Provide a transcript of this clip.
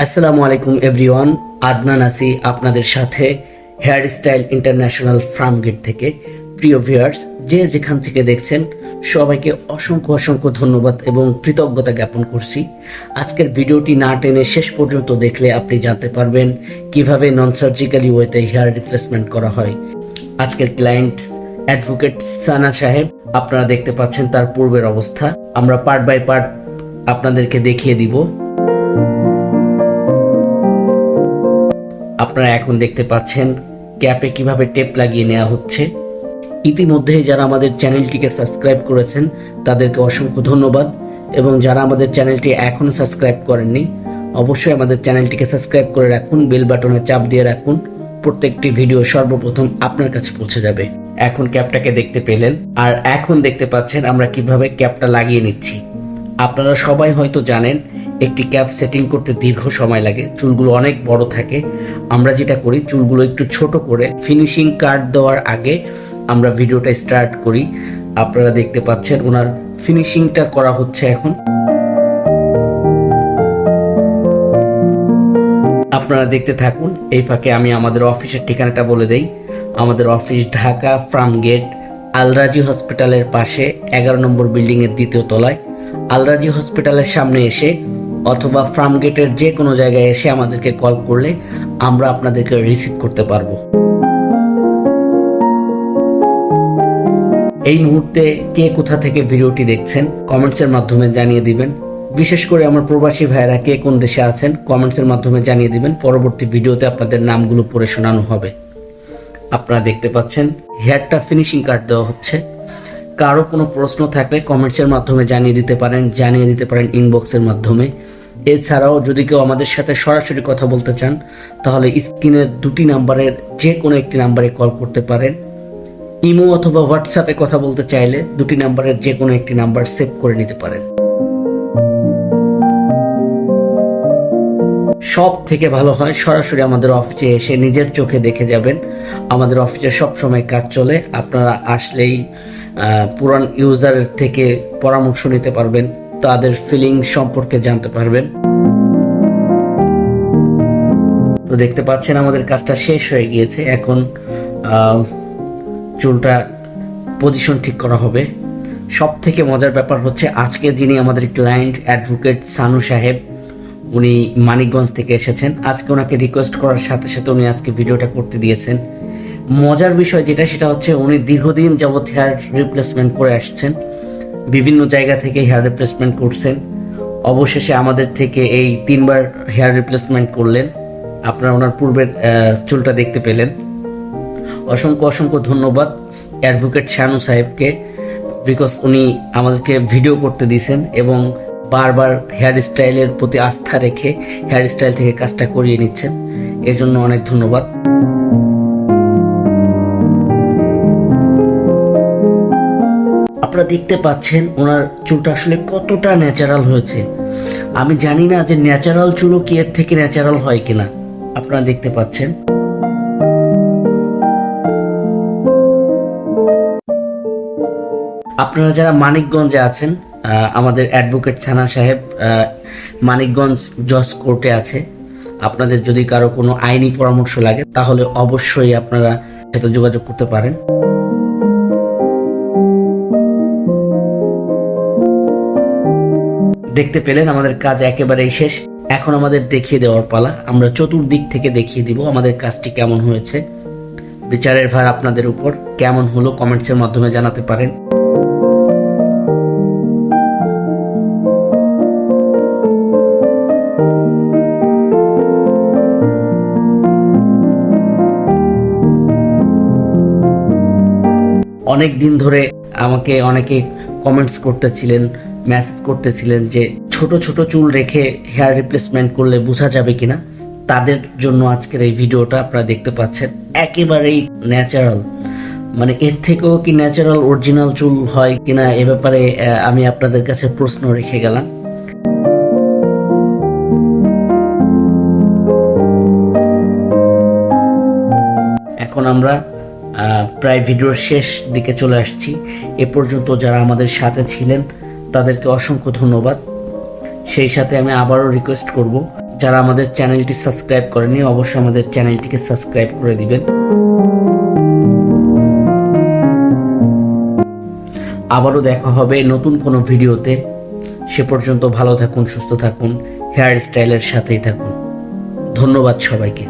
আসসালামু আলাইকুম এভরিওয়ান, আদনান আছি আপনাদের সাথে hair style international Farmgate থেকে। প্রিয় ভিউয়ার্স, যে যেখান থেকে দেখছেন সবাইকে অসংখ্য অসংখ্য ধন্যবাদ এবং কৃতজ্ঞতা জ্ঞাপন করছি। আজকের ভিডিওটি না টেনে শেষ পর্যন্ত দেখলে আপনি জানতে পারবেন কিভাবে নন সার্জিক্যালি ওয়েতে হেয়ার রিপ্লেসমেন্ট করা হয়। আজকের ক্লায়েন্ট অ্যাডভোকেট সানা সাহেব, আপনারা দেখতে পাচ্ছেন তার পূর্বের অবস্থা। আমরা পার্ট বাই পার্ট আপনাদেরকে দেখিয়ে দিব। আপনারা এখন দেখতে পাচ্ছেন ক্যাপে কিভাবে টেপ লাগিয়ে নেওয়া হচ্ছে। ইতিমধ্যে যারা আমাদের চ্যানেলটিকে সাবস্ক্রাইব করেছেন তাদেরকে অসংখ্য ধন্যবাদ, এবং যারা আমাদের চ্যানেলটি এখনো সাবস্ক্রাইব করেননি অবশ্যই আমাদের চ্যানেলটিকে সাবস্ক্রাইব করে রাখুন, বেল বাটনে চাপ দিয়ে রাখুন। প্রত্যেকটি ভিডিও সর্বপ্রথম আপনার কাছে পৌঁছে যাবে। এখন ক্যাপটাকে দেখতে পেলেন, আর এখন দেখতে পাচ্ছেন আমরা কিভাবে ক্যাপটা লাগিয়ে নিচ্ছি। আপনারা সবাই হয়তো জানেন একটি ক্যাপ সেটিং করতে দীর্ঘ সময় লাগে, চুলগুলো অনেক বড় থাকে। আমরা যেটা করি, চুলগুলো একটু ছোট করে ফিনিশিং কাট দেওয়ার আগে আমরা ভিডিওটা স্টার্ট করি। আপনারা দেখতে পাচ্ছেন ওনার ফিনিশিংটা করা হচ্ছে এখন। আপনারা দেখতে থাকুন। এই ফাঁকে আমি আমাদের অফিসের ঠিকানাটা বলে দেই। আমাদের অফিস ঢাকা ফার্ম গেট আলরাজি হসপিটালের পাশে 11 নম্বর বিল্ডিং এর 2য় তলায়। আলরাজি হসপিটালের সামনে এসে অথবা ফার্ম গেটের যে কোনো জায়গায় এসে আমাদেরকে কল করলে আমরা আপনাদেরকে রিসিভ করতে পারবো। এই মুহূর্তে কে কোথা থেকে ভিডিওটি দেখছেন কমেন্টসের মাধ্যমে জানিয়ে দিবেন। বিশেষ করে আমার প্রবাসী ভাইরা কে কোন দেশে আছেন কমেন্টসের মাধ্যমে জানিয়ে দিবেন। পরবর্তী ভিডিওতে আপনাদের নামগুলো পড়ে শোনানো হবে। আপনারা দেখতে পাচ্ছেন হেয়ারটা ফিনিশিং কাট দেওয়া হচ্ছে। কারো কোনো প্রশ্ন থাকলে কমেন্টসের মাধ্যমে জানিয়ে দিতে পারেন ইনবক্সের মাধ্যমে। এছাড়াও যদি কেউ আমাদের সাথে সরাসরি কথা বলতে চান তাহলে স্ক্রিনের 2টি নাম্বারের যে কোনো একটি নাম্বারে কল করতে পারেন। ইমো অথবা হোয়াটসঅ্যাপে কথা বলতে চাইলে 2টি নাম্বারের যে কোনো একটি নাম্বার সেভ করে নিতে পারেন। সব থেকে ভালো হয় সরাসরি আমাদের অফিসে এসে নিজের চোখে দেখে যাবেন। আমাদের অফিসে সবসময় কাজ চলে। আপনারা আসলেই পুরান ইউজারের থেকে পরামর্শ নিতে পারবেন, তাদের ফিলিং সম্পর্কে জানতে পারবেন। তো দেখতে পাচ্ছেন আমাদের কাজটা শেষ হয়ে গিয়েছে। এখন চুলটা পজিশন ঠিক করা হবে। সব থেকে মজার ব্যাপার হচ্ছে আজকে যিনি আমাদের ক্লায়েন্ট অ্যাডভোকেট সানু সাহেব, উনি মানিকগঞ্জ থেকে এসেছেন। আজকে ওনাকে রিকোয়েস্ট করার সাথে সাথে উনি আজকে ভিডিওটা করতে দিয়েছেন। মজার বিষয় যেটা সেটা হচ্ছে উনি দীর্ঘদিন যাবৎ হেয়ার রিপ্লেসমেন্ট করে আসছেন, বিভিন্ন জায়গা থেকে হেয়ার রিপ্লেসমেন্ট করছেন। অবশেষে আমাদের থেকে এই 3বার হেয়ার রিপ্লেসমেন্ট করলেন। আপনারা ওনার পূর্বের চুলটা দেখতে পেলেন। অসংখ্য অসংখ্য ধন্যবাদ অ্যাডভোকেট শানু সাহেবকে, বিকজ উনি আমাদেরকে ভিডিও করতে দিয়েছেন এবং বারবার হেয়ার স্টাইলের প্রতি আস্থা রেখে হেয়ার স্টাইল থেকে কাজটা করিয়ে নিচ্ছেন। এজন্য অনেক ধন্যবাদ। আপনারা দেখতে পাচ্ছেন ওনার চুলটা আসলে কতটা ন্যাচারাল হয়েছে। আমি জানি না যে ন্যাচারাল চুলও কি এর থেকে ন্যাচারাল হয় কিনা। আপনারা দেখতে পাচ্ছেন। আপনারা যারা মানিকগঞ্জে আছেন, আমাদের অ্যাডভোকেট সানা সাহেব মানিকগঞ্জ জজ কোর্টে আছে। আপনাদের যদি কারো কোনো আইনি পরামর্শ লাগে তাহলে অবশ্যই আপনারা সাথে যোগাযোগ করতে পারেন। দেখতে পেলেন আমাদের কাজ একেবারেই শেষ। এখন আমাদের দেখিয়ে দেওয়ার পালা। আমরা চতুর্দিক থেকে দেখিয়ে দিব আমাদের কাজটি কেমন হয়েছে। বিচারের ভার আপনাদের উপর। কেমন হলো কমেন্টসের মাধ্যমে জানাতে পারেন। অনেক দিন ধরে আমাকে অনেকে কমেন্টস করতেছিলেন, মেসেজ করতেছিলেন যে ছোট ছোট চুল রেখে হেয়ার রিপ্লেসমেন্ট করলে বোঝা যাবে কিনা। তাদের জন্য আজকের এই ভিডিওটা আপনারা দেখতে পাচ্ছেন। একেবারেই ন্যাচারাল, মানে এর থেকেও কি ন্যাচারাল অরিজিনাল চুল হয় কিনা এ ব্যাপারে আমি আপনাদের কাছে প্রশ্ন রেখে গেলাম। এখন আমরা প্রায় ভিডিওর শেষ দিকে চলে আসছি। এ পর্যন্ত যারা আমাদের সাথে ছিলেন তাদেরকে অসংখ্য ধন্যবাদ। সেই সাথে আমি আবারও রিকোয়েস্ট করব যারা আমাদের চ্যানেলটি সাবস্ক্রাইব করেনি অবশ্যই আমাদের চ্যানেলটিকে সাবস্ক্রাইব করে দিবেন। আবারও দেখা হবে নতুন কোনো ভিডিওতে। সে পর্যন্ত ভালো থাকুন, সুস্থ থাকুন, হেয়ার স্টাইলের সাথেই থাকুন। ধন্যবাদ সবাইকে।